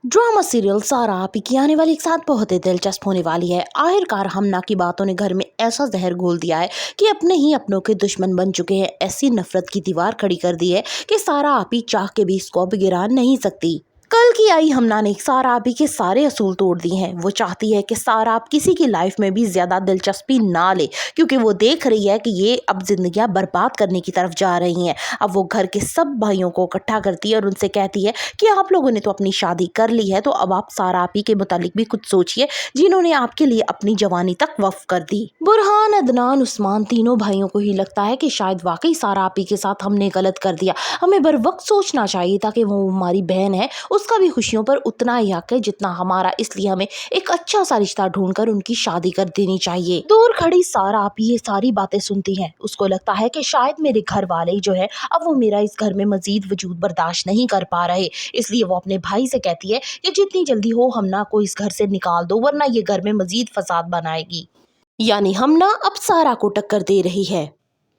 Drama serial सारा आपी की आने वाली एक साथ बहुत ही दिलचस्प होने वाली है। आखिरकार हमना की बातों ने घर में ऐसा जहर घोल दिया है कि अपने ही अपनों के दुश्मन बन चुके हैं। ऐसी नफरत की दीवार खड़ी कर दी है कि सारा आपी चाह के भी इसको अब गिरा नहीं सकती। कल की आई हमना ने सारा आपी के सारे असूल तोड़ दिए हैं। वो चाहती है कि सारा आप किसी की लाइफ में भी ज्यादा दिलचस्पी ना ले, क्योंकि वो देख रही है कि ये अब जिंदगियां बर्बाद करने की तरफ जा रही हैं। अब वो घर के सब भाइयों को इकट्ठा करती है और उनसे कहती है कि आप लोगों ने तो अपनी शादी कर ली है, तो अब आप सारा आपी के मुतालिक भी कुछ सोचिए, जिन्होंने आपके लिए अपनी जवानी तक वक्फ कर दी। बुरहान, अदनान, उस्मान तीनों भाइयों को ही लगता है कि शायद वाकई सारा आपी के साथ हमने गलत कर दिया। हमें बर वक्त सोचना चाहिए था कि वो हमारी बहन है, उसका भी खुशियों पर उतना ही हक है जितना हमारा, इसलिए हमें एक अच्छा सा रिश्ता ढूंढकर उनकी शादी कर देनी चाहिए। दूर खड़ी सारा आपी ये सारी बातें सुनती है। उसको लगता है कि शायद मेरे घर वाले जो है अब वो मेरा इस घर में मजीद वजूद बर्दाश्त नहीं कर पा रहे, इसलिए वो अपने भाई से कहती है कि जितनी जल्दी हो हमना को इस घर से निकाल दो, वरना ये घर में मजीद फसाद बनाएगी। यानी हमना अब सारा को टक्कर दे रही है।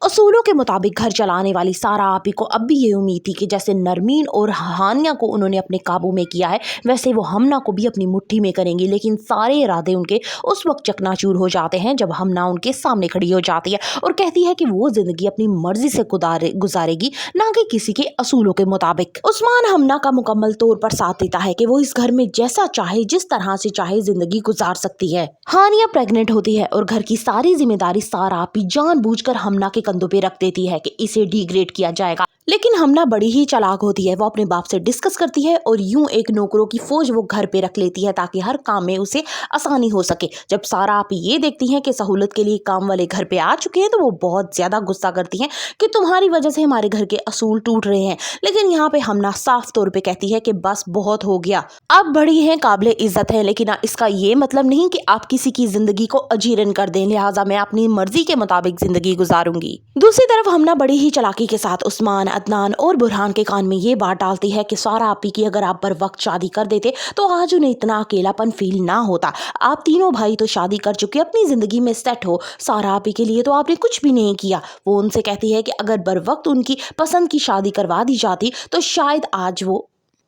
असूलों के मुताबिक घर चलाने वाली सारा आपी को अब भी ये उम्मीद थी कि जैसे नरमीन और हानिया को उन्होंने अपने काबू में किया है, वैसे वो हमना को भी अपनी मुट्ठी में करेंगी। लेकिन सारे इरादे उनके उस वक्त चकनाचूर हो जाते हैं जब हमना उनके सामने खड़ी हो जाती है और कहती है कि वो जिंदगी अपनी मर्जी से गुजारेगी, ना कि किसी के असूलों के मुताबिक। उस्मान हमना का मुकम्मल तौर पर साथ देता है कि वो इस घर में जैसा चाहे, जिस तरह से चाहे जिंदगी गुजार सकती है। हानिया प्रेग्नेंट होती है और घर की सारी जिम्मेदारी सारा आपी जानबूझकर हमना के कंधों पे रख देती है कि इसे डिग्रेड किया जाएगा। लेकिन हमना बड़ी ही चालाक होती है। वो अपने बाप से डिस्कस करती है और यूं एक नौकरों की फौज वो घर पे रख लेती है ताकि हर काम में उसे आसानी हो सके। जब सारा आप ये देखती हैं कि सहूलत के लिए काम वाले घर पे आ चुके हैं, तो वो बहुत ज्यादा गुस्सा करती हैं कि तुम्हारी वजह से हमारे घर के असूल टूट रहे हैं। लेकिन यहाँ पे हमना साफ तौर पे कहती है कि बस बहुत हो गया, आप बड़ी हैं, काबिले इज्जत है, लेकिन इसका ये मतलब नहीं कि आप किसी की जिंदगी को अजीरन कर दें, लिहाजा मैं अपनी मर्जी के मुताबिक जिंदगी गुजारूंगी। दूसरी तरफ हमना बड़ी ही चालाकी के साथ उस्मान, अदनान और बुरहान के कान में ये बात डालती है कि सारा आपी की अगर आप बर वक्त शादी कर देते तो आज उन्हें इतना अकेलापन फील ना होता। आप तीनों भाई तो शादी कर चुके, अपनी जिंदगी में सेट हो, सारा आपी के लिए तो आपने कुछ भी नहीं किया। वो उनसे कहती है कि अगर बर वक्त उनकी पसंद की शादी करवा दी जाती तो शायद आज वो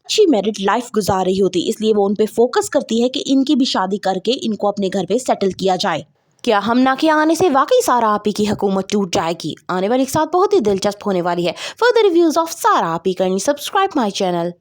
अच्छी मैरिड लाइफ गुजार रही होती। इसलिए वो उन पे फोकस करती है कि इनकी भी शादी करके इनको अपने घर पे सेटल किया जाए। क्या हमना के आने से वाकई सारा आपी की हुकूमत टूट जाएगी? आने वाले एक साथ बहुत ही दिलचस्प होने वाली है। फर्दर रिव्यूज ऑफ सारा आपी करनी, सब्सक्राइब माई चैनल।